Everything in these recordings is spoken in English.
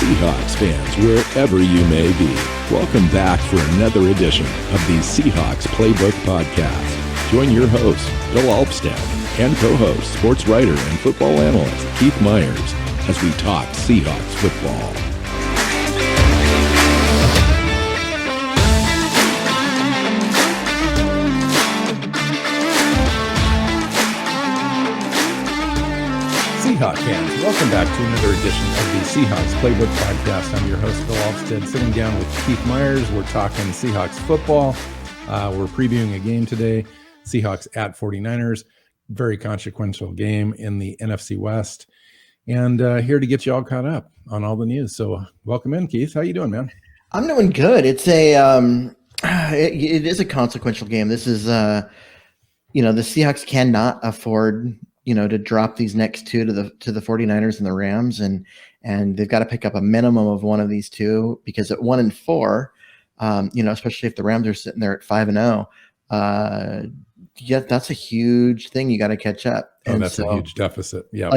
Seahawks fans, wherever you may be. Welcome back for another edition of the Seahawks Playbook Podcast. Join your host, Bill Alvstad, and co-host, sports writer and football analyst Keith Myers, as we talk Seahawks football. Seahawks fans, welcome back to another edition of the Seahawks Playbook Podcast. I'm your host, Bill Alvstad, sitting down with Keith Myers. We're talking Seahawks football. We're previewing a game today, Seahawks at 49ers. Very consequential game in the NFC West. And here to get you all caught up on all the news. So welcome in, Keith. How you doing, man? I'm doing good. It's it is a consequential game. This is, the Seahawks cannot afford to drop these next two to the 49ers and the Rams, and they've got to pick up a minimum of one of these two, because at 1-4, especially if the Rams are sitting there at 5-0, that's a huge thing you got to catch up. And that's a huge deficit. Yeah,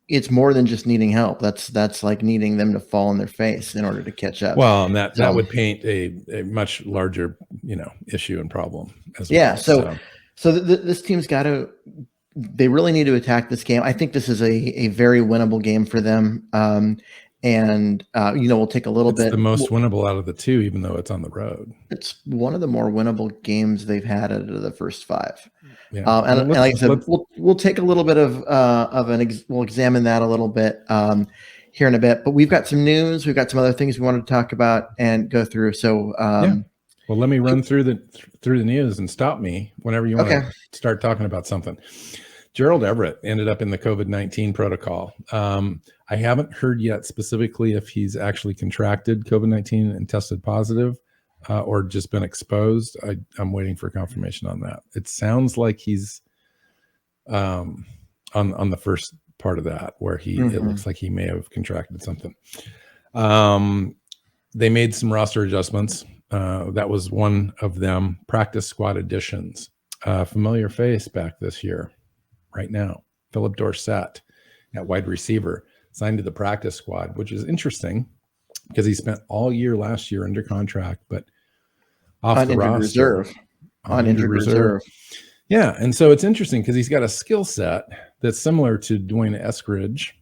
it's more than just needing help. That's like needing them to fall on their face in order to catch up. Well, and that would paint a much larger issue and problem as well. Yeah. So this team's got to. They really need to attack this game. I think this is a very winnable game for them. We'll take a little bit. It's the most winnable out of the two, even though it's on the road. It's one of the more winnable games they've had out of the first five. Yeah. And like I said, we'll take a little bit we'll examine that a little bit here in a bit. But we've got some news. We've got some other things we want to talk about and go through. So well, let me run through the news and stop me whenever you want to start talking about something. Gerald Everett ended up in the COVID-19 protocol. I haven't heard yet specifically if he's actually contracted COVID-19 and tested positive or just been exposed. I'm waiting for confirmation on that. It sounds like he's on the first part of that, where it looks like he may have contracted something. They made some roster adjustments. That was one of them. Practice squad additions. Familiar face back this year. Right now, Philip Dorsett at wide receiver signed to the practice squad, which is interesting because he spent all year last year under contract, but off the roster. On injured reserve. Yeah, and so it's interesting because he's got a skill set that's similar to Dwayne Eskridge,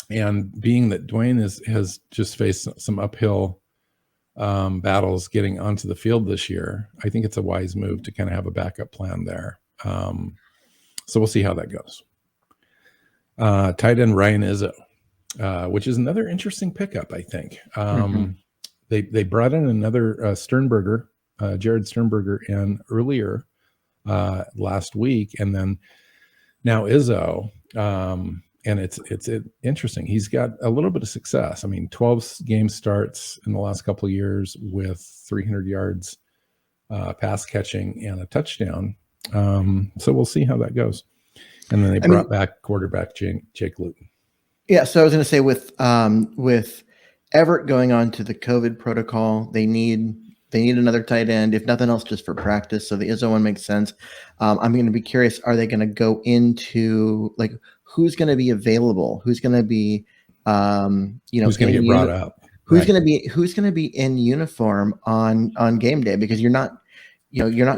and being that Dwayne has just faced some uphill battles getting onto the field this year, I think it's a wise move to kind of have a backup plan there. So we'll see how that goes. Tight end Ryan Izzo, which is another interesting pickup, I think. They brought in another Sternberger, Jared Sternberger, in earlier last week, and then now Izzo. And it's interesting. He's got a little bit of success. I mean, 12 game starts in the last couple of years with 300 yards pass catching and a touchdown. So we'll see how that goes. And then they brought back quarterback Jake Luton. Yeah. So I was going to say with Everett going on to the COVID protocol, they need another tight end, if nothing else, just for practice. So the Izzo one makes sense. I'm going to be curious. Are they going to go into who's going to be available? Who's going to be, who's going to get brought up? Who's going to be in uniform on game day? Because you're not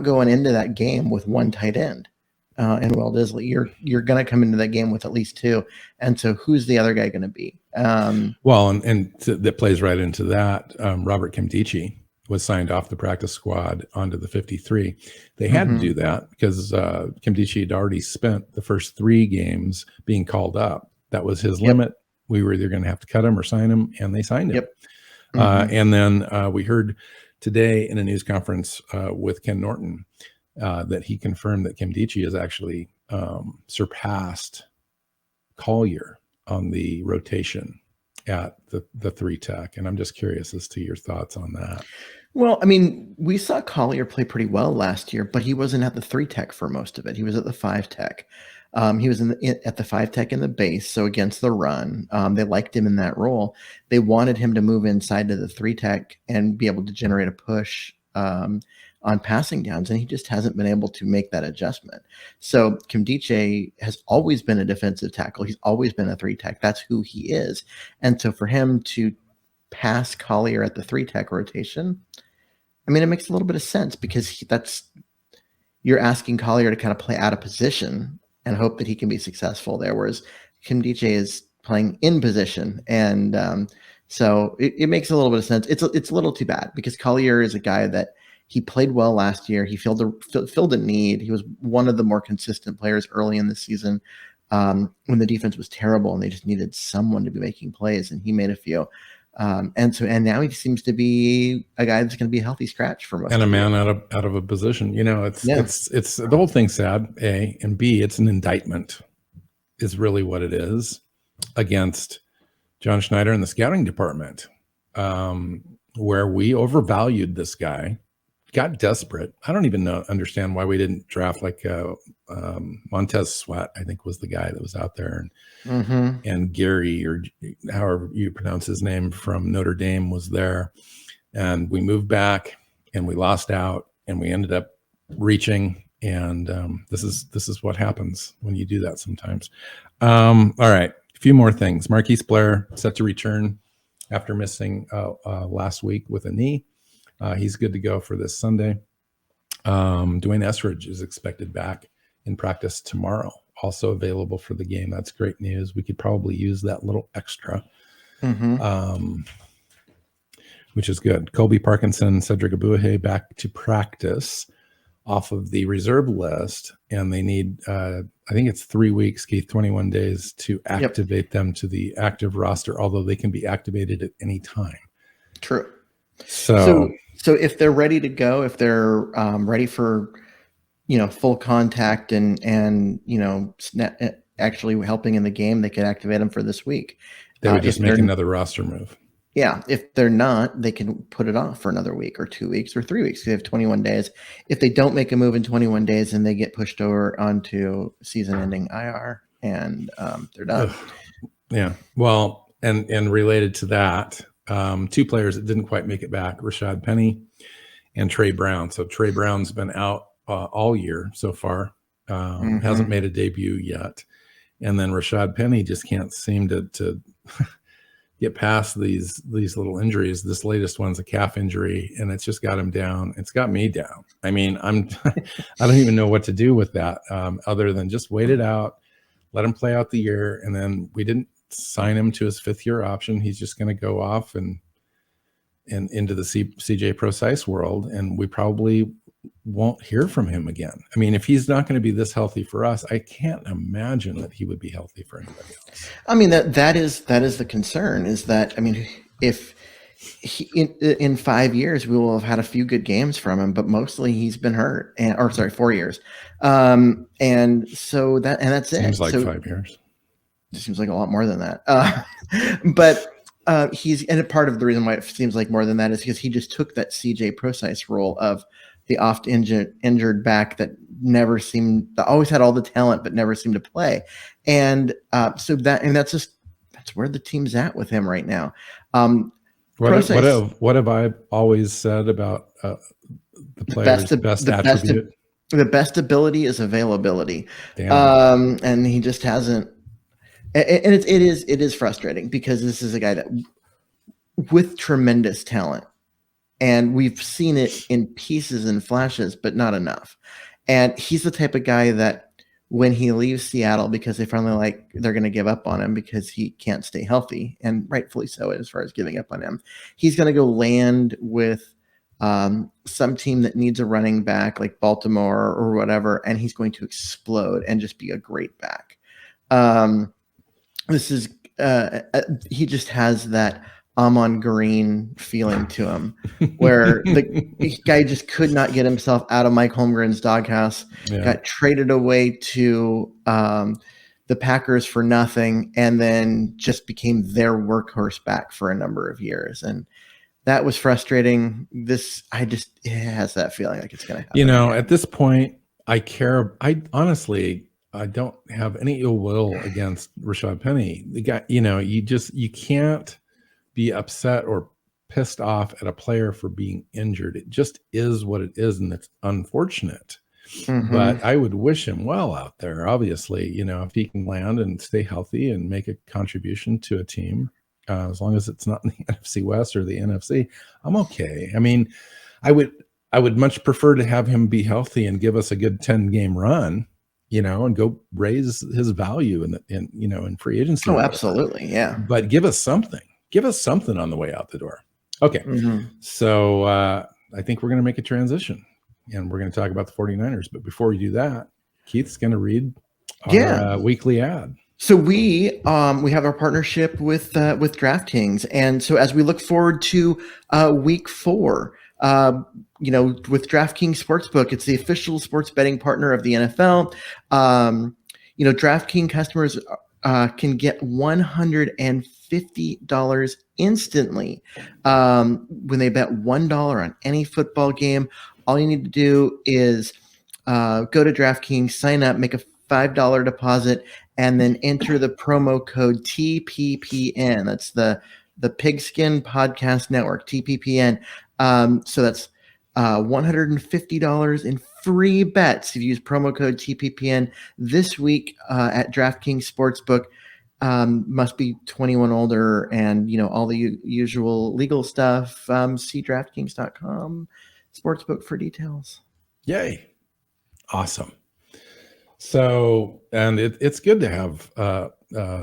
going into that game with one tight end and Will Disley. You're going to come into that game with at least two. And so who's the other guy going to be? That plays right into that. Robert Kimdichie was signed off the practice squad onto the 53. They had to do that because Kimdichie had already spent the first 3 games being called up. That was his limit. We were either going to have to cut him or sign him, and they signed him. And then we heard today in a news conference with Ken Norton that he confirmed that Kimdichie has actually surpassed Collier on the rotation at the 3 tech. And I'm just curious as to your thoughts on that. Well, I mean, we saw Collier play pretty well last year, but he wasn't at the 3 tech for most of it. He was at the 5 tech. He was at the 5 tech in the base, so against the run. They liked him in that role. They wanted him to move inside to the 3 tech and be able to generate a push on on passing downs, and he just hasn't been able to make that adjustment. So Kimdiche has always been a defensive tackle. He's always been a 3-tech. That's who he is. And so for him to pass Collier at the 3-tech rotation, I mean, it makes a little bit of sense because you're asking Collier to kind of play out of position and hope that he can be successful there, whereas Kimdiche is playing in position. And so it makes a little bit of sense. It's a little too bad because Collier is a guy that he played well last year. He filled a need. He was one of the more consistent players early in the season when the defense was terrible and they just needed someone to be making plays, and he made a few. And now he seems to be a guy that's going to be a healthy scratch for most. And a man out of a position. It's the whole thing's sad. A and B. It's an indictment, is really what it is, against John Schneider and the scouting department, where we overvalued this guy, got desperate. I don't even understand why we didn't draft like Montez Sweat, I think was the guy that was out there, and Gary, or however you pronounce his name, from Notre Dame was there, and we moved back and we lost out and we ended up reaching, and this is what happens when you do that sometimes. All right, a few more things. Marquise Blair set to return after missing last week with a knee. He's good to go for this Sunday. Dwayne Eskridge is expected back in practice tomorrow, also available for the game. That's great news. We could probably use that little extra, which is good. Colby Parkinson, Cedric Abuahe back to practice off of the reserve list, and they need, I think it's 3 weeks, Keith, 21 days to activate them to the active roster, although they can be activated at any time. True. So if they're ready to go, if they're ready for, full contact and actually helping in the game, they could activate them for this week. They would just make another roster move. Yeah. If they're not, they can put it off for another week or 2 weeks or 3 weeks. They have 21 days. If they don't make a move in 21 days, then they get pushed over onto season-ending IR, and they're done. Yeah. Well, and related to that, two players that didn't quite make it back, Rashad Penny and Trey Brown. So Trey Brown's been out all year so far, hasn't made a debut yet. And then Rashad Penny just can't seem to get past these little injuries. This latest one's a calf injury, and it's just got him down. It's got me down. I mean, I don't even know what to do with that, other than just wait it out, let him play out the year. And then we didn't sign him to his 5th-year option. He's just going to go off and into the CJ Procise world, and we probably won't hear from him again. I mean, if he's not going to be this healthy for us, I can't imagine that he would be healthy for anybody else. I mean, that is the concern, is that, I mean, if in 5 years we will have had a few good games from him, but mostly he's been hurt, 4 years. And so that's it. Seems like 5 years. It seems like a lot more than that. But and a part of the reason why it seems like more than that is because he just took that CJ Procise role of the oft injured back that always had all the talent but never seemed to play. And that's where the team's at with him right now. What have I always said about the player's best attribute? The best ability is availability. And he just hasn't. And it is frustrating because this is a guy that with tremendous talent, and we've seen it in pieces and flashes, but not enough. And he's the type of guy that when he leaves Seattle, because they finally they're going to give up on him because he can't stay healthy, and rightfully so as far as giving up on him, he's going to go land with some team that needs a running back like Baltimore or whatever, and he's going to explode and just be a great back. This is he just has that Amon Green feeling to him, where the guy just could not get himself out of Mike Holmgren's doghouse, got traded away to the Packers for nothing, and then just became their workhorse back for a number of years. And that was frustrating. It has that feeling like it's going to happen. At this point, I honestly don't have any ill will against Rashad Penny. The guy, you can't be upset or pissed off at a player for being injured. It just is what it is, and it's unfortunate. But I would wish him well out there. Obviously, if he can land and stay healthy and make a contribution to a team, as long as it's not in the NFC West or the NFC, I'm okay. I mean, I would much prefer to have him be healthy and give us a good 10-game run, and go raise his value in free agency. Oh, absolutely. Yeah. But give us something on the way out the door. Okay. So I think we're going to make a transition. And we're going to talk about the 49ers. But before we do that, Keith's going to read our weekly ad. So we have our partnership with DraftKings. And so as we look forward to week 4, with DraftKings Sportsbook, it's the official sports betting partner of the NFL. DraftKings customers can get $150 instantly when they bet $1 on any football game. All you need to do is go to DraftKings, sign up, make a $5 deposit, and then enter the promo code TPPN. That's the Pigskin Podcast Network, TPPN. So that's $150 in free bets if you use promo code TPPN this week at DraftKings Sportsbook. Must be 21 older, and all the usual legal stuff. See DraftKings.com Sportsbook for details. Yay. Awesome. So, and it's good to have a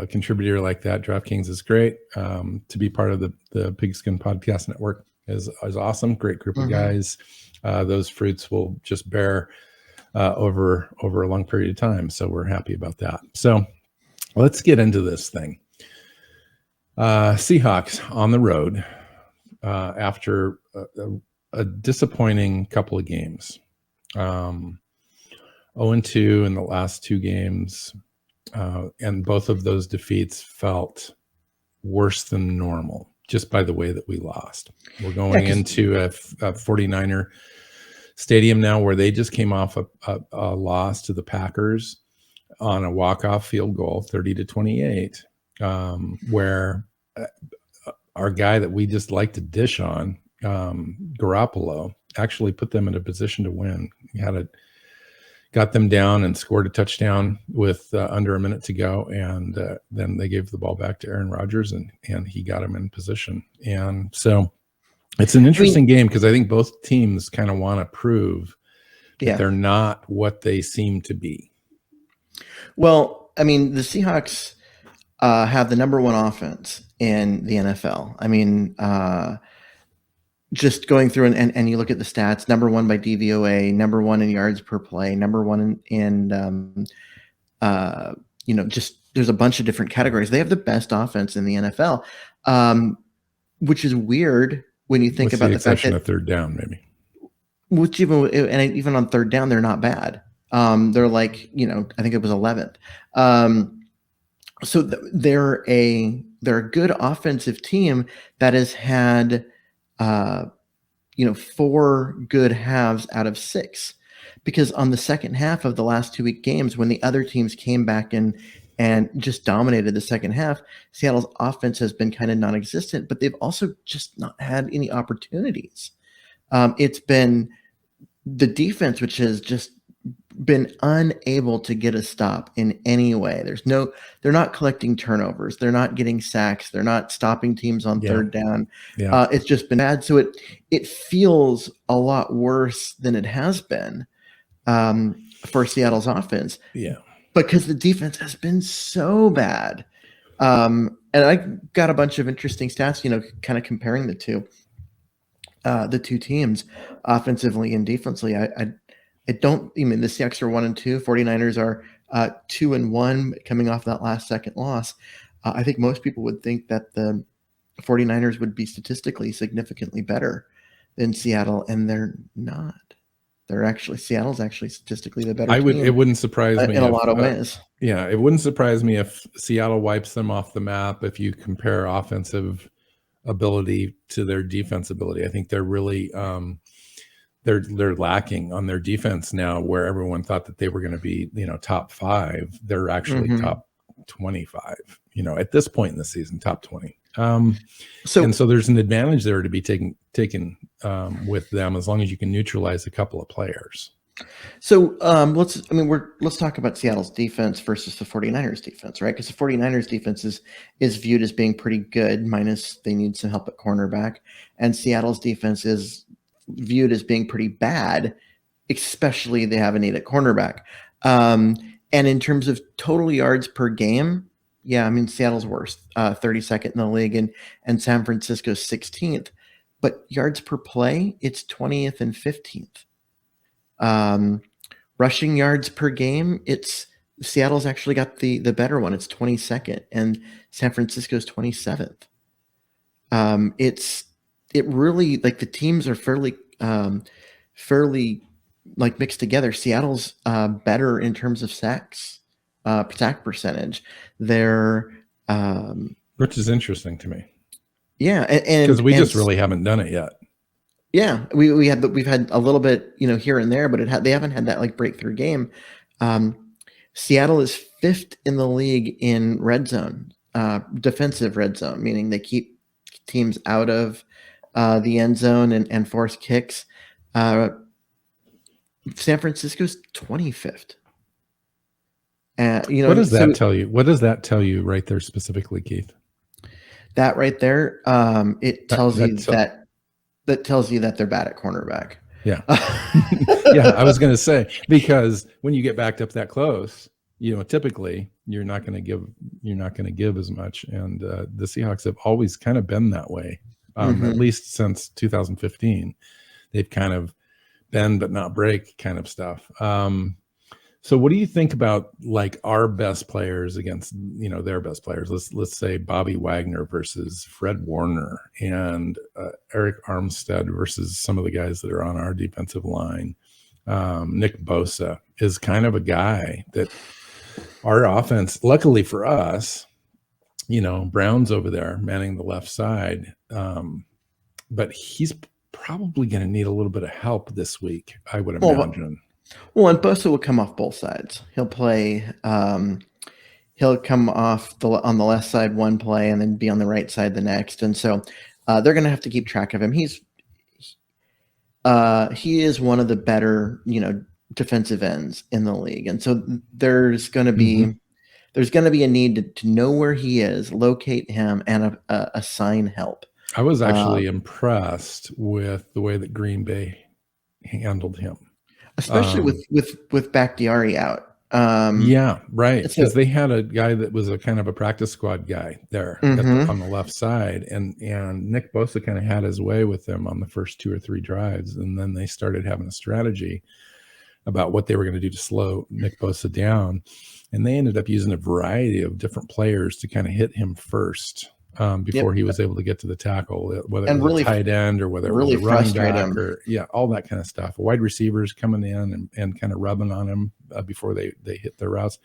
contributor like that. DraftKings is great. To be part of the Pigskin Podcast Network is awesome. Great group of guys. Those fruits will just bear over a long period of time. So we're happy about that. So let's get into this thing. Seahawks on the road after a disappointing couple of games. 0-2 in the last 2 games. And both of those defeats felt worse than normal just by the way that we lost. We're going into a 49er stadium now where they just came off a loss to the Packers on a walk-off field goal, 30-28, where our guy that we just like to dish on, Garoppolo, actually put them in a position to win. He got them down and scored a touchdown with under a minute to go, and then they gave the ball back to Aaron Rodgers, and he got him in position. And so it's an interesting game because I think both teams kind of want to prove that they're not what they seem to be. Well, I mean, the Seahawks have the number 1 offense in the NFL. I mean, just going through and you look at the stats, number 1 by DVOA, number 1 in yards per play, number 1 in just there's a bunch of different categories. They have the best offense in the NFL, which is weird when you think about the fact that of third down, maybe. Which even on third down, they're not bad. They're like, I think it was 11th. So they're a good offensive team that has had 4 good halves out of 6, because on the second half of the last 2-week games, when the other teams came back and just dominated the second half, Seattle's offense has been kind of non-existent, but they've also just not had any opportunities. It's been the defense, which has just been unable to get a stop in any way. They're not collecting turnovers. They're not getting sacks. They're not stopping teams on third down. Yeah. It's just been bad. So it feels a lot worse than it has been for Seattle's offense. Yeah. Because the defense has been so bad. And I got a bunch of interesting stats, kind of comparing the two teams offensively and defensively. The Seahawks are 1-2. 49ers are 2-1 coming off that last second loss. I think most people would think that the 49ers would be statistically significantly better than Seattle, and they're not. Seattle's actually statistically the better team. It wouldn't surprise me in a lot of ways. It wouldn't surprise me if Seattle wipes them off the map if you compare offensive ability to their defense ability. I think they're really they're lacking on their defense now, where everyone thought that they were going to be, top 5. They're actually top 25, at this point in the season, top 20. And so there's an advantage there to be taken with them as long as you can neutralize a couple of players. So let's talk about Seattle's defense versus the 49ers defense, right? Because the 49ers defense is viewed as being pretty good, minus they need some help at cornerback. And Seattle's defense is viewed as being pretty bad, especially they have a need at cornerback. And in terms of total yards per game, yeah, I mean, Seattle's worst, 32nd in the league, and San Francisco's 16th. But yards per play, it's 20th and 15th. Rushing yards per game, Seattle's actually got the better one. It's 22nd, and San Francisco's 27th. It really, like, the teams are fairly like mixed together. Seattle's better in terms of sacks, sack percentage. They're which is interesting to me. Yeah, and because we just really haven't done it yet. Yeah, we've had a little bit, here and there, but they haven't had that like breakthrough game. Seattle is 5th in the league in red zone, defensive red zone, meaning they keep teams out of the end zone and force kicks. San Francisco's 25th. What does that tell you? What does that tell you right there specifically, Keith? That right there, it tells that tells you that they're bad at cornerback. Yeah. Yeah, I was going to say, because when you get backed up that close, typically you're not going to give as much. And the Seahawks have always kind of been that way, at least since 2015. They've kind of bend but not break kind of stuff. So what do you think about like our best players against, their best players? Let's say Bobby Wagner versus Fred Warner and Eric Alvstad versus some of the guys that are on our defensive line. Nick Bosa is kind of a guy that our offense, luckily for us, Brown's over there manning the left side. But he's probably going to need a little bit of help this week, I would imagine. Well, and Bosa will come off both sides. He'll play. He'll come off on the left side one play and then be on the right side the next. And so they're going to have to keep track of him. He is one of the better, defensive ends in the league. And so there's going to be a need to know where he is, locate him, and assign help. I was actually impressed with the way that Green Bay handled him. Especially with Bakhtiari out. Yeah, right. Because they had a guy that was a kind of a practice squad guy there on the left side. And Nick Bosa kind of had his way with them on the first 2 or 3 drives. And then they started having a strategy about what they were going to do to slow Nick Bosa down. And they ended up using a variety of different players to kind of hit him first. Before he was able to get to the tackle, whether it was a tight end or whether it was a running back or all that kind of stuff. Wide receivers coming in and kind of rubbing on him before they hit their routes.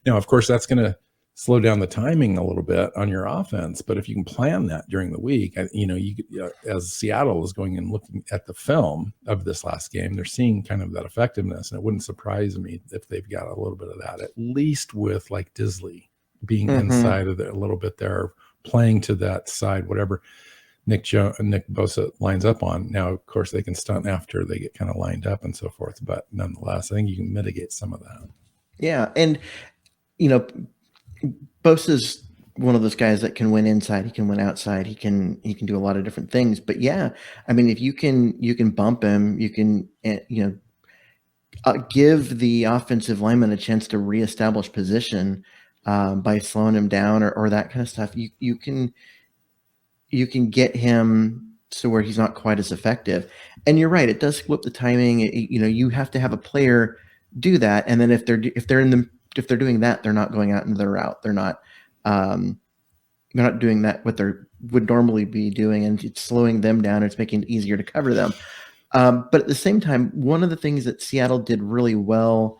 Now, of course, that's going to slow down the timing a little bit on your offense. But if you can plan that during the week, as Seattle is going and looking at the film of this last game, they're seeing kind of that effectiveness. And it wouldn't surprise me if they've got a little bit of that, at least with like Disley being inside of it a little bit there, playing to that side, whatever Nick Bosa lines up on. Now, of course, they can stunt after they get kind of lined up and so forth, but nonetheless, I think you can mitigate some of that. Yeah, and Bosa's one of those guys that can win inside, he can win outside, he can do a lot of different things. But yeah, I mean, if you can bump him, you can give the offensive lineman a chance to reestablish position. By slowing him down or that kind of stuff, you can get him to where he's not quite as effective. And you're right, it does flip the timing. You have to have a player do that, and then if they're doing that, they're not going out into their route. They're not doing that what they would normally be doing, and it's slowing them down. It's making it easier to cover them. But at the same time, one of the things that Seattle did really well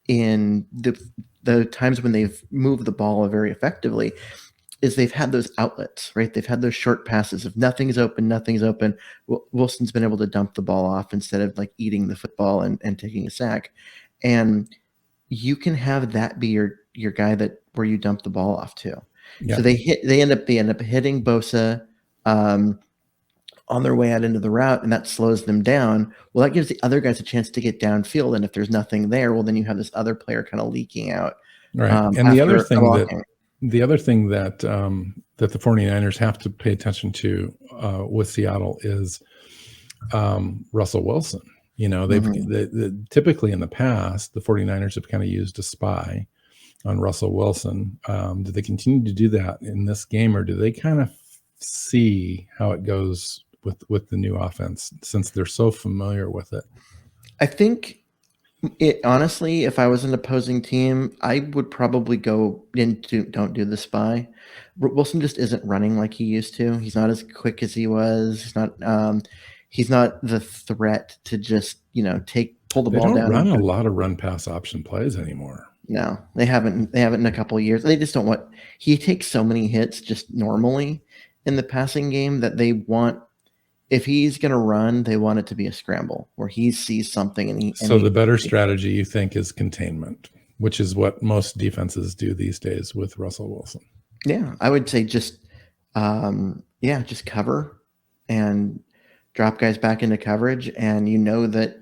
in the times when they've moved the ball very effectively is they've had those outlets, right? They've had those short passes. If nothing's open, Wilson's been able to dump the ball off instead of like eating the football and taking a sack. And you can have that be your guy where you dump the ball off to. Yeah. So they end up hitting Bosa on their way out into the route, and that slows them down. Well, that gives the other guys a chance to get downfield, and if there's nothing there, well, then you have this other player kind of leaking out. Right. And the other thing that the 49ers have to pay attention to with Seattle is Russell Wilson. You know, typically in the past, the 49ers have kind of used a spy on Russell Wilson. Do they continue to do that in this game, or do they kind of see how it goes with the new offense since they're so familiar with it? I think honestly, if I was an opposing team, I would probably go into don't do the spy. Wilson just isn't running like he used to. He's not as quick as he was. He's not the threat to just, pull the ball down. They don't run a lot of run pass option plays anymore. No, they haven't in a couple of years. They just don't he takes so many hits just normally in the passing game that they want, if he's going to run, they want it to be a scramble where he sees something the better strategy you think is containment, which is what most defenses do these days with Russell Wilson. Yeah, I would say just cover and drop guys back into coverage. And that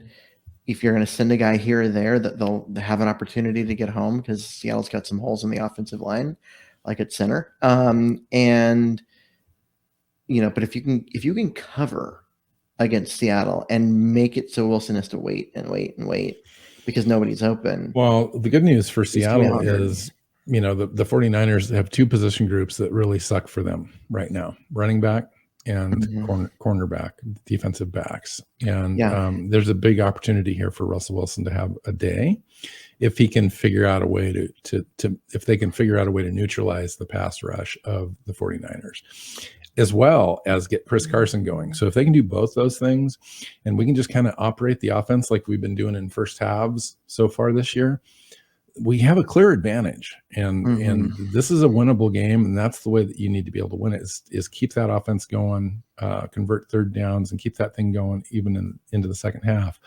if you're going to send a guy here or there, that they'll have an opportunity to get home because Seattle's got some holes in the offensive line, like at center. But if you can cover against Seattle and make it so Wilson has to wait and wait and wait because nobody's open. Well, the good news for Seattle is, the 49ers have two position groups that really suck for them right now: running back and cornerback, defensive backs. And there's a big opportunity here for Russell Wilson to have a day if he can figure out a way if they can figure out a way to neutralize the pass rush of the 49ers, as well as get Chris Carson going. So if they can do both those things and we can just kind of operate the offense like we've been doing in first halves so far this year, we have a clear advantage. And this is a winnable game. And that's the way that you need to be able to win it is keep that offense going, convert third downs and keep that thing going even into the second half.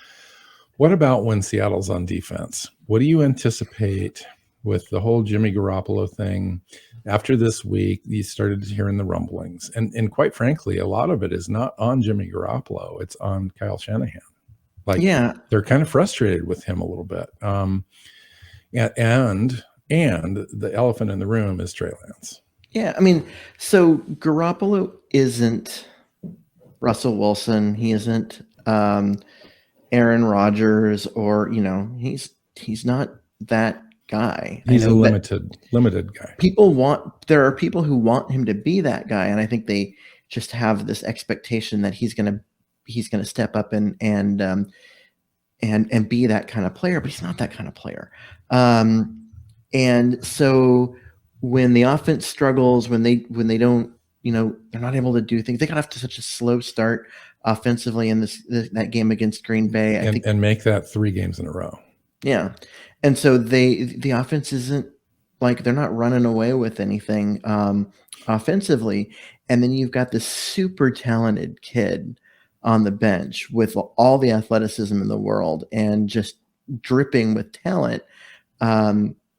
What about when Seattle's on defense? What do you anticipate with the whole Jimmy Garoppolo thing? After this week, you started hearing the rumblings. And quite frankly, a lot of it is not on Jimmy Garoppolo. It's on Kyle Shanahan. They're kind of frustrated with him a little bit. And the elephant in the room is Trey Lance. Yeah, I mean, so Garoppolo isn't Russell Wilson. He isn't Aaron Rodgers, or he's not that guy. He's a limited guy. There are people who want him to be that guy, and I think they just have this expectation that he's gonna step up and be that kind of player, but he's not that kind of player. And so when the offense struggles, when they don't, they're not able to do things, they got off to such a slow start offensively in that game against Green Bay. And make that 3 games in a row. Yeah. And so the offense isn't like, they're not running away with anything offensively. And then you've got this super talented kid on the bench with all the athleticism in the world and just dripping with talent.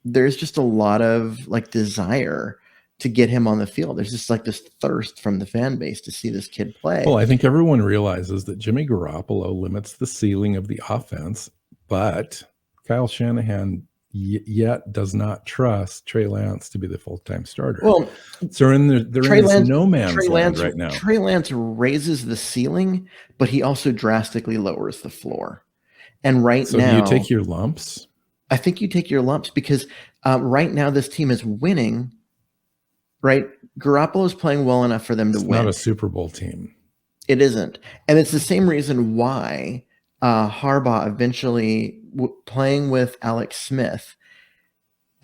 There's just a lot of desire to get him on the field. There's just this thirst from the fan base to see this kid play. Well, I think everyone realizes that Jimmy Garoppolo limits the ceiling of the offense, but Kyle Shanahan yet does not trust Trey Lance to be the full-time starter. Well, so they're in this no man's land right now. Trey Lance raises the ceiling, but he also drastically lowers the floor. And now, do you take your lumps? I think you take your lumps because right now this team is winning. Right, Garoppolo is playing well enough for them to win. It's not a Super Bowl team. It isn't, and it's the same reason why Harbaugh eventually, playing with Alex Smith,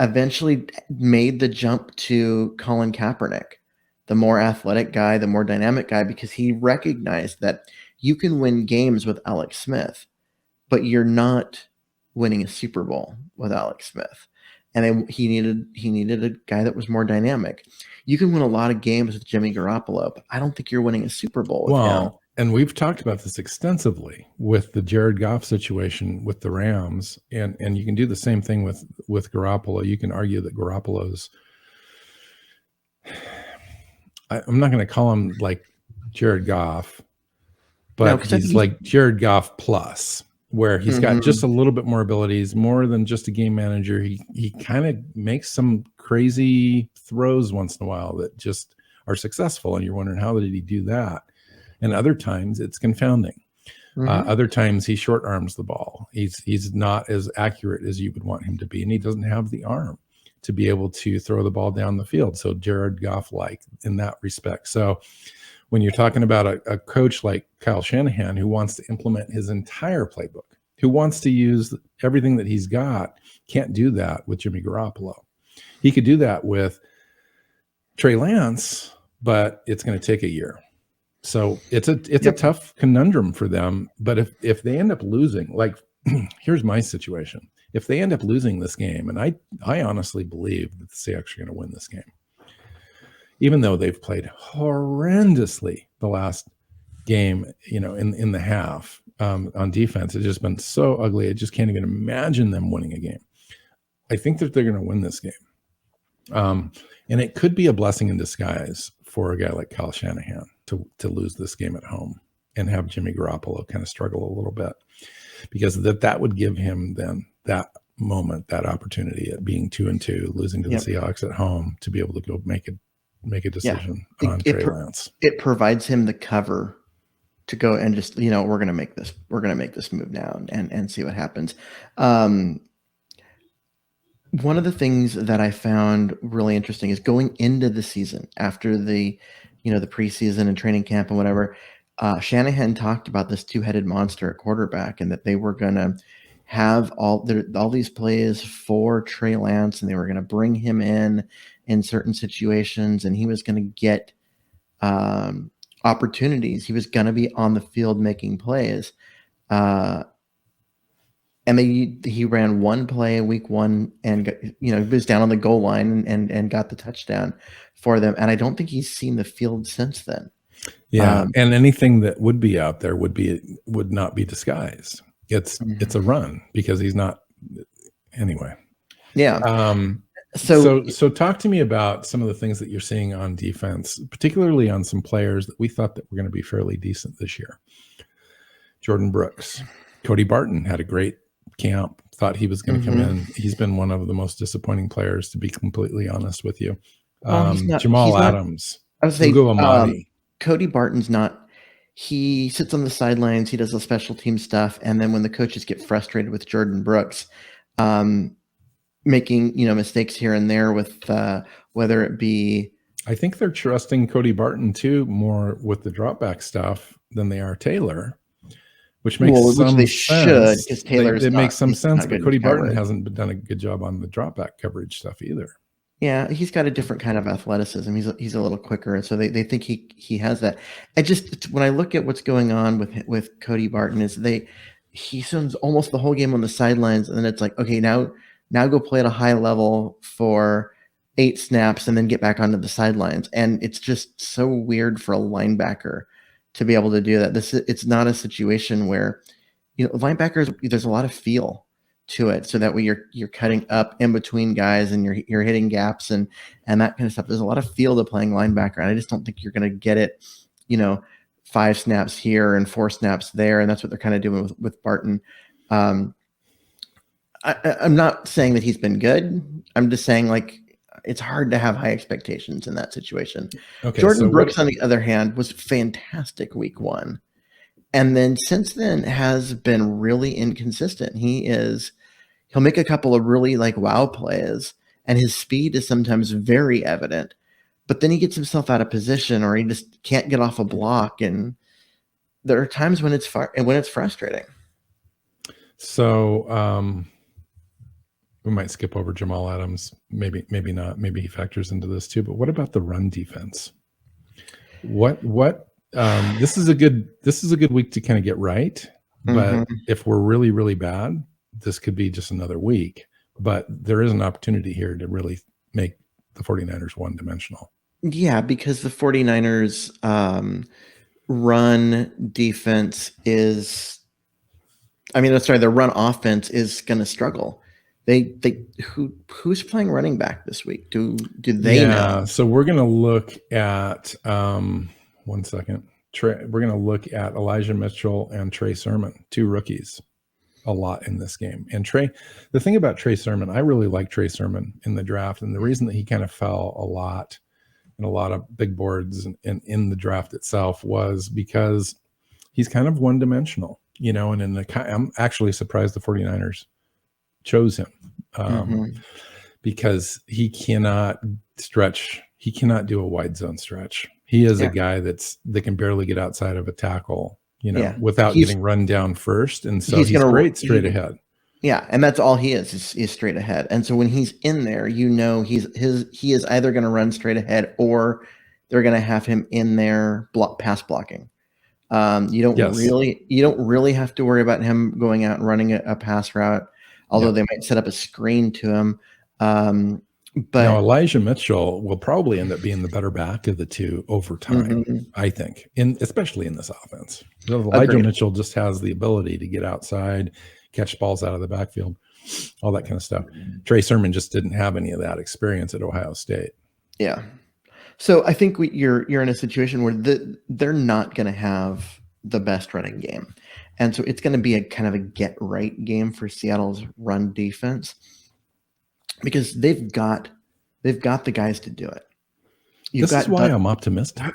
eventually made the jump to Colin Kaepernick, the more athletic guy, the more dynamic guy, because he recognized that you can win games with Alex Smith, but you're not winning a Super Bowl with Alex Smith. And he needed a guy that was more dynamic. You can win a lot of games with Jimmy Garoppolo, but I don't think you're winning a Super Bowl with him. And we've talked about this extensively with the Jared Goff situation with the Rams, and you can do the same thing with Garoppolo. You can argue that Garoppolo's I'm not going to call him like Jared Goff, No, but 'cause I think he's like Jared Goff plus, where he's got just a little bit more abilities, more than just a game manager. He kind of makes some crazy throws once in a while that just are successful, and you're wondering, how did he do that? And other times it's confounding. Other times he short arms the ball. He's not as accurate as you would want him to be, and he doesn't have the arm to be able to throw the ball down the field. So Jared Goff like in that respect. So when you're talking about a coach like Kyle Shanahan, who wants to implement his entire playbook, who wants to use everything that he's got, can't do that with Jimmy Garoppolo. He could do that with Trey Lance, but it's going to take a year. So it's a tough conundrum for them. But if they end up losing, like here's my situation. If they end up losing this game, and I honestly believe that the Seahawks are going to win this game, even though they've played horrendously the last game, in the half on defense, it's just been so ugly. I just can't even imagine them winning a game. I think that they're going to win this game. And it could be a blessing in disguise for a guy like Kyle Shanahan to lose this game at home and have Jimmy Garoppolo kind of struggle a little bit, because that would give him then that moment, that opportunity at being 2-2, losing to the Seahawks at home, to be able to go make a decision on Trey Lance. It provides him the cover to go and just, we're going to make this move now and see what happens. One of the things that I found really interesting is going into the season after the preseason and training camp and whatever, Shanahan talked about this two-headed monster at quarterback, and that they were going to have all these plays for Trey Lance, and they were going to bring him in certain situations, and he was going to get opportunities. He was going to be on the field making plays. And he ran one play week one, and he was down on the goal line and got the touchdown for them. And I don't think he's seen the field since then. Yeah, and anything that would be out there would not be disguised. It's a run, because he's not anyway. Yeah. So talk to me about some of the things that you're seeing on defense, particularly on some players that we thought that were going to be fairly decent this year. Jordan Brooks, Cody Barton had a great camp. Thought he was going to come in. He's been one of the most disappointing players, to be completely honest with you. Jamal Adams, I would say Ugo Amadi. Cody Barton's not. He sits on the sidelines. He does the special team stuff, and then when the coaches get frustrated with Jordan Brooks, making mistakes here and there with whether it be. I think they're trusting Cody Barton too more with the drop back stuff than they are Taylor. Which makes some sense. Should, because Taylor's it makes some sense, but Cody Barton coverage. hasn't done a good job on the drop back coverage stuff either. Yeah, he's got a different kind of athleticism. He's a little quicker, and so they think he has that. When I look at what's going on with Cody Barton, he spends almost the whole game on the sidelines, and then it's like, okay, now go play at a high level for 8 snaps and then get back onto the sidelines, and it's just so weird for a linebacker to be able to do that. It's not a situation where, linebackers, there's a lot of feel to it, so that way you're cutting up in between guys and you're hitting gaps and that kind of stuff. There's a lot of feel to playing linebacker, and I just don't think you're going to get it, 5 snaps here and 4 snaps there, and that's what they're kind of doing with Barton. I'm not saying that he's been good. I'm just saying, like, it's hard to have high expectations in that situation. Okay, Jordan Brooks, on the other hand, was fantastic week one. And then since then has been really inconsistent. He'll make a couple of really wow plays, and his speed is sometimes very evident, but then he gets himself out of position, or he just can't get off a block. And there are times when it's frustrating. So, we might skip over Jamal Adams. Maybe not. Maybe he factors into this too. But what about the run defense? This is a good week to kind of get right. But if we're really, really bad, this could be just another week. But there is an opportunity here to really make the 49ers one-dimensional. Yeah, because the 49ers run defense their run offense is going to struggle Who's playing running back this week? Do they know? So we're going to look at 1 second. We're going to look at Elijah Mitchell and Trey Sermon, 2 rookies, a lot in this game. And Trey, the thing about Trey Sermon, I really like Trey Sermon in the draft, and the reason that he kind of fell a lot in a lot of big boards and in the draft itself was because he's kind of one-dimensional, and I'm actually surprised the 49ers chose him because he cannot stretch. He cannot do a wide zone stretch. He is a guy that can barely get outside of a tackle, without getting run down first. And so he's great straight ahead. Yeah, and that's all he is straight ahead. And so when he's in there, he is either going to run straight ahead or they're going to have him in there pass blocking. You don't really have to worry about him going out and running a pass route, although they might set up a screen to him. But now Elijah Mitchell will probably end up being the better back of the two over time, I think, especially in this offense. Elijah Mitchell just has the ability to get outside, catch balls out of the backfield, all that kind of stuff. Trey Sermon just didn't have any of that experience at Ohio State. Yeah. So I think you're in a situation where they're not going to have the best running game. And so it's going to be a kind of a get right game for Seattle's run defense because they've got the guys to do it. This is why I'm optimistic.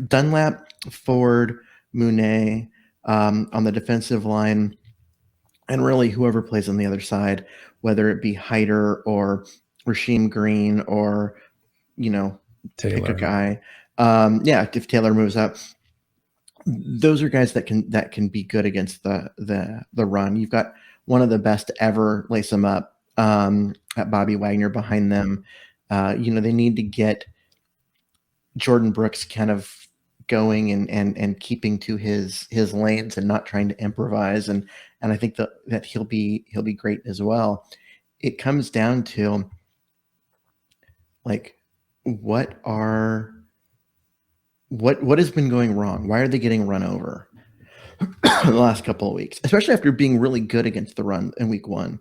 Dunlap, Ford, Mooney on the defensive line, and really whoever plays on the other side, whether it be Hyder or Rasheem Green or, Taylor. Pick a guy. If Taylor moves up, those are guys that can be good against the run. You've got one of the best ever lace them up at Bobby Wagner behind them. They need to get Jordan Brooks kind of going and keeping to his lanes and not trying to improvise. And I think that he'll be great as well. It comes down to like, what has been going wrong? Why are they getting run over the last couple of weeks, especially after being really good against the run in week 1?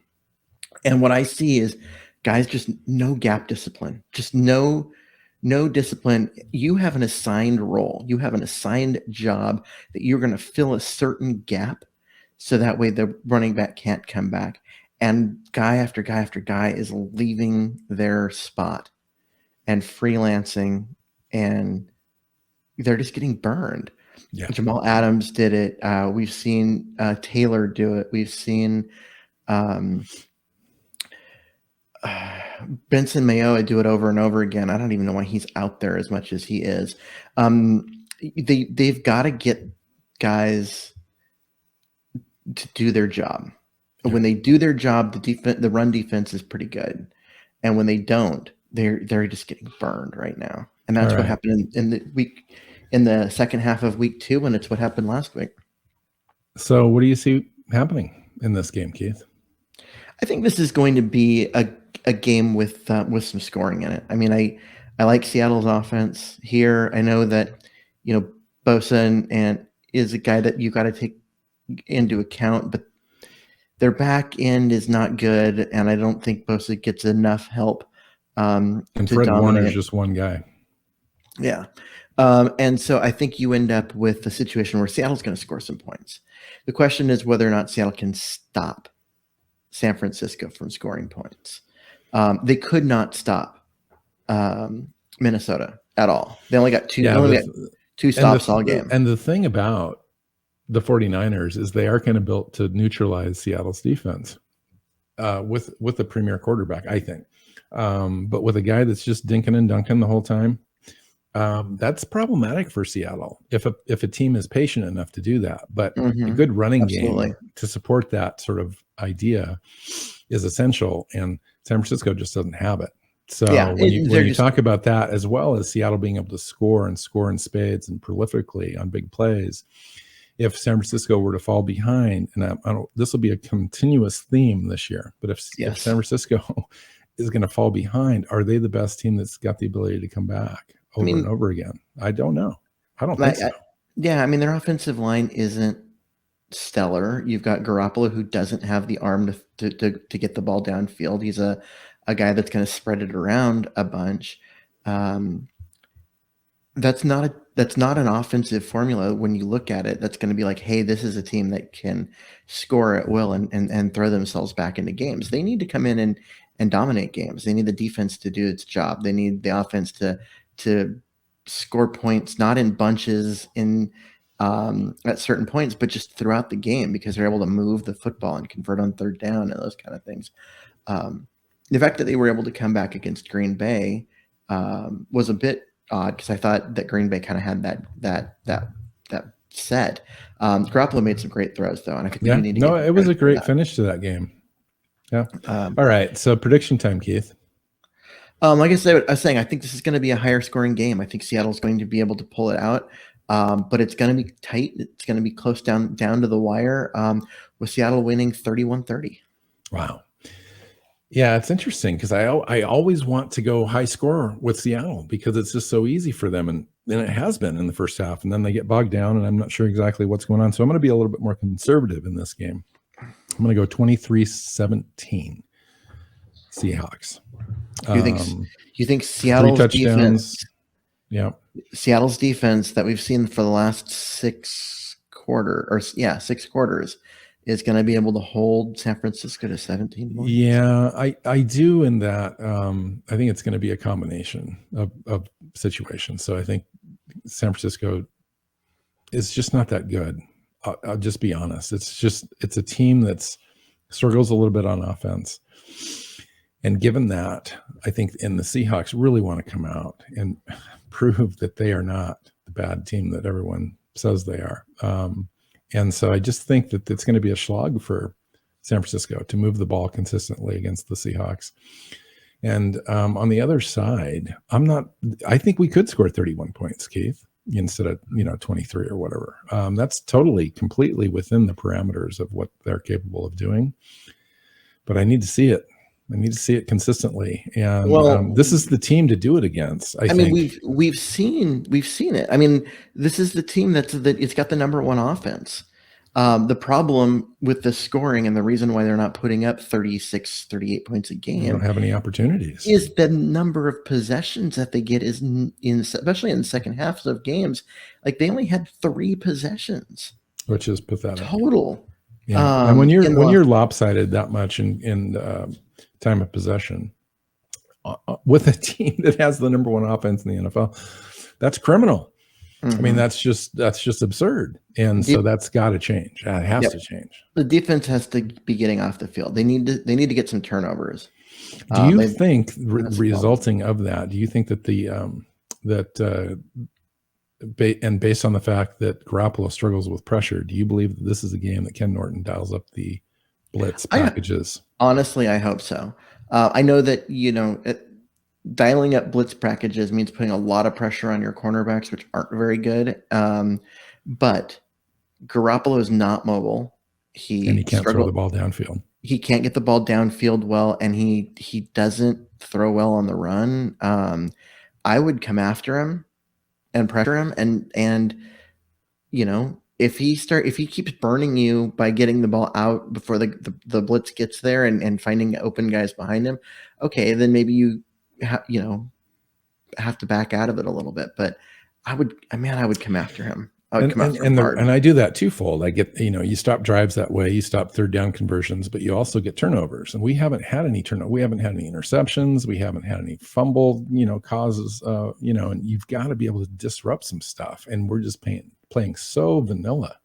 And what I see is guys just no gap discipline, just no discipline. You have an assigned role. You have an assigned job that you're going to fill a certain gap so that way the running back can't come back. And guy after guy after guy is leaving their spot and freelancing, and they're just getting burned. Yeah. Jamal Adams did it. We've seen Taylor do it. We've seen Benson Mayoa do it over and over again. I don't even know why he's out there as much as he is. They've got to get guys to do their job. Yeah. When they do their job, the run defense is pretty good, and when they don't, they're just getting burned right now. And that's what happened in the second half of week 2, and it's what happened last week. So what do you see happening in this game, Keith? I think this is going to be a game with some scoring in it. I mean, I like Seattle's offense here. I know that, Bosa and is a guy that you got to take into account, but their back end is not good, and I don't think Bosa gets enough help. And Fred Warner is just one guy. Yeah. And so I think you end up with a situation where Seattle's going to score some points. The question is whether or not Seattle can stop San Francisco from scoring points. They could not stop Minnesota at all. They only got two stops all game. And the thing about the 49ers is they are kind of built to neutralize Seattle's defense with a premier quarterback, I think. But with a guy that's just dinking and dunking the whole time, that's problematic for Seattle if a team is patient enough to do that. But a good running game to support that sort of idea is essential, and San Francisco just doesn't have it. So when you talk about that, as well as Seattle being able to score in spades and prolifically on big plays, if San Francisco were to fall behind, and this will be a continuous theme this year, but if San Francisco is going to fall behind, are they the best team that's got the ability to come back and over again? I don't know. I don't think so. Their offensive line isn't stellar. You've got Garoppolo, who doesn't have the arm to get the ball downfield. He's a guy that's going to spread it around a bunch. That's not an offensive formula when you look at it. That's going to be like, hey, this is a team that can score at will and throw themselves back into games. They need to come in and dominate games. They need the defense to do its job. They need the offense to score points, not in bunches at certain points, but just throughout the game, because they're able to move the football and convert on third down and those kind of things. The fact that they were able to come back against Green Bay was a bit odd, because I thought that Green Bay kind of had that set. Garoppolo made some great throws though, and I think we need to it was a great finish to that game. Yeah. All right. So prediction time, Keith. Like I was saying, I think this is going to be a higher scoring game. I think Seattle's going to be able to pull it out, but it's going to be tight. It's going to be close down to the wire, with Seattle winning 31-30. Wow. Yeah, it's interesting, because I always want to go high score with Seattle, because it's just so easy for them, and it has been in the first half, and then they get bogged down, and I'm not sure exactly what's going on. So I'm going to be a little bit more conservative in this game. I'm going to go 23-17 Seahawks. You think Seattle's defense? Yeah, Seattle's defense that we've seen for the last 6 quarters is going to be able to hold San Francisco to 17 points. Yeah, I do in that. I think it's going to be a combination of situations. So I think San Francisco is just not that good. I'll just be honest. It's a team that's struggles a little bit on offense. And given that, I think the Seahawks really want to come out and prove that they are not the bad team that everyone says they are. And so I just think that it's going to be a slog for San Francisco to move the ball consistently against the Seahawks. And on the other side, I think we could score 31 points, Keith, instead of 23 or whatever. That's completely within the parameters of what they're capable of doing. But I need to see it. I need to see it consistently, and this is the team to do it against. I think we've seen it. I mean, this is the team it's got the number one offense. The problem with the scoring, and the reason why they're not putting up 36, 38 points a game, they don't have any opportunities, is the number of possessions that they get is especially in the second halves of games. Like, they only had 3 possessions, which is pathetic total. Yeah, and when you're lopsided that much in time of possession with a team that has the number one offense in the NFL, that's criminal. Mm-hmm. I mean, that's just absurd. And so that's got to change. It has to change. The defense has to be getting off the field. They need to get some turnovers. Do you think resulting of that, do you think that and based on the fact that Garoppolo struggles with pressure, do you believe that this is a game that Ken Norton dials up the blitz packages? Honestly, I hope so. I know that, dialing up blitz packages means putting a lot of pressure on your cornerbacks, which aren't very good. But Garoppolo is not mobile. He can't throw the ball downfield. He can't get the ball downfield well, and he doesn't throw well on the run. I would come after him and pressure him, and if he keeps burning you by getting the ball out before the blitz gets there and finding open guys behind him, okay, then maybe you have to back out of it a little bit. But I would come after him. I would come after him hard. And I do that twofold. I get, you stop drives that way, you stop third down conversions, but you also get turnovers. And we haven't had any we haven't had any interceptions. We haven't had any fumble, causes, and you've got to be able to disrupt some stuff. And we're just playing so vanilla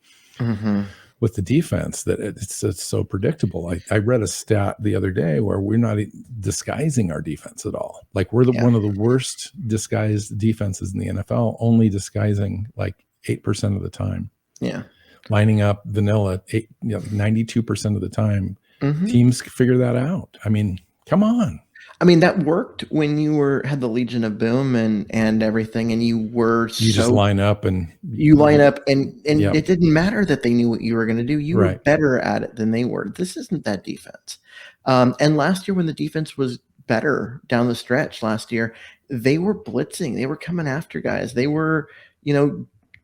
with the defense that it's so predictable. I read a stat the other day where we're not disguising our defense at all. Like, we're one of the worst disguised defenses in the NFL, only disguising like 8% of the time. Yeah. Lining up vanilla 92% of the time. Mm-hmm. Teams figure that out. I mean, come on. I mean, that worked when you had the Legion of Boom and everything, and you just line up and it didn't matter that they knew what you were going to do. You were better at it than they were. This isn't that defense. And last year, when the defense was better down the stretch last year, they were blitzing. They were coming after guys. They were,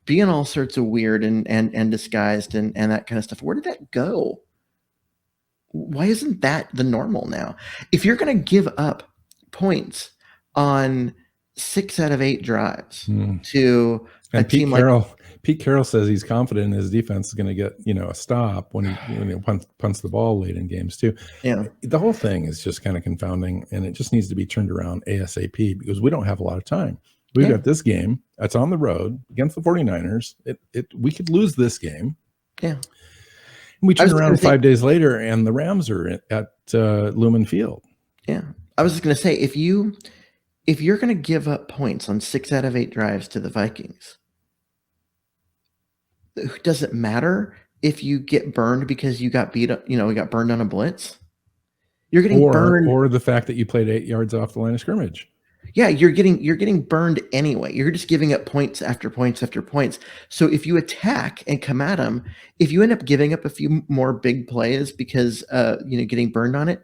being all sorts of weird and disguised and that kind of stuff. Where did that go? Why isn't that the normal now? If you're going to give up points on 6 out of 8 drives to a team Pete Carroll says he's confident his defense is going to get, a stop when he punts the ball late in games too. Yeah. The whole thing is just kind of confounding, and it just needs to be turned around ASAP because we don't have a lot of time. We've got this game. It's on the road against the 49ers. We could lose this game. Yeah. We turn around 5 days later, and the Rams are at Lumen Field. Yeah. I was just going to say, if you're going to give up points on 6 out of 8 drives to the Vikings, does it matter if you get burned because you got beat up, you got burned on a blitz? You're getting burned. Or the fact that you played 8 yards off the line of scrimmage. Yeah, you're getting burned anyway. You're just giving up points after points after points. So if you attack and come at them, if you end up giving up a few more big plays because getting burned on it,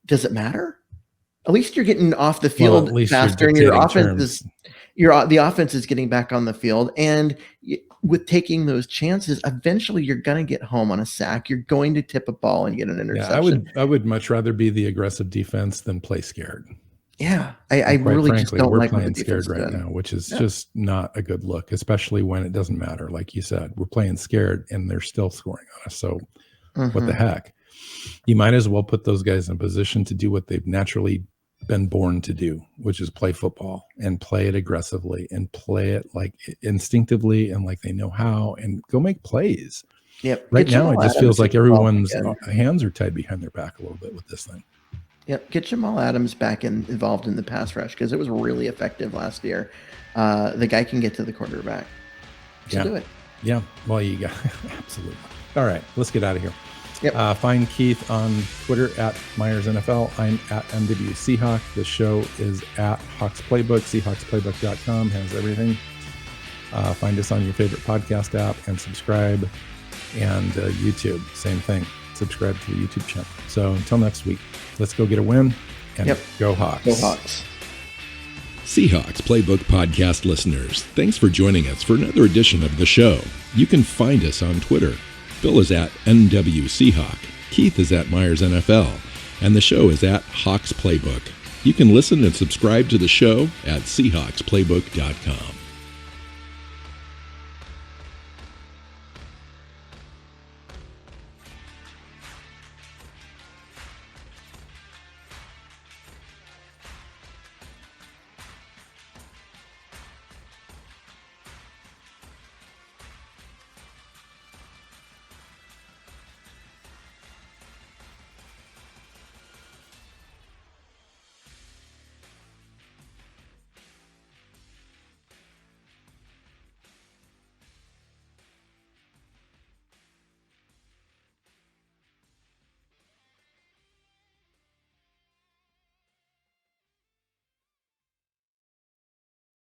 does it matter? At least you're getting off the field faster, and the offense is getting back on the field. And with taking those chances, eventually you're going to get home on a sack. You're going to tip a ball and get an interception. I would much rather be the aggressive defense than play scared. Yeah, I really frankly, just don't like playing scared right now, which is just not a good look, especially when it doesn't matter. Like you said, we're playing scared and they're still scoring on us. So what the heck? You might as well put those guys in a position to do what they've naturally been born to do, which is play football and play it aggressively and play it like instinctively and like they know how, and go make plays. Yep. Right now, it just feels like everyone's hands are tied behind their back a little bit with this thing. Yep, get Jamal Adams back involved in the pass rush because it was really effective last year. The guy can get to the quarterback. So do it. Yeah, well, you got absolutely. All right, let's get out of here. Yep. Find Keith on Twitter at Myers NFL. I'm at MW Seahawk. The show is at Hawks Playbook. SeahawksPlaybook.com has everything. Find us on your favorite podcast app and subscribe. And YouTube, same thing. Subscribe to the YouTube channel. So until next week, let's go get a win and go Hawks. Go Hawks. Seahawks Playbook Podcast listeners, thanks for joining us for another edition of the show. You can find us on Twitter. Bill is at NW Seahawk, Keith is at Myers NFL, and the show is at Hawks Playbook. You can listen and subscribe to the show at SeahawksPlaybook.com.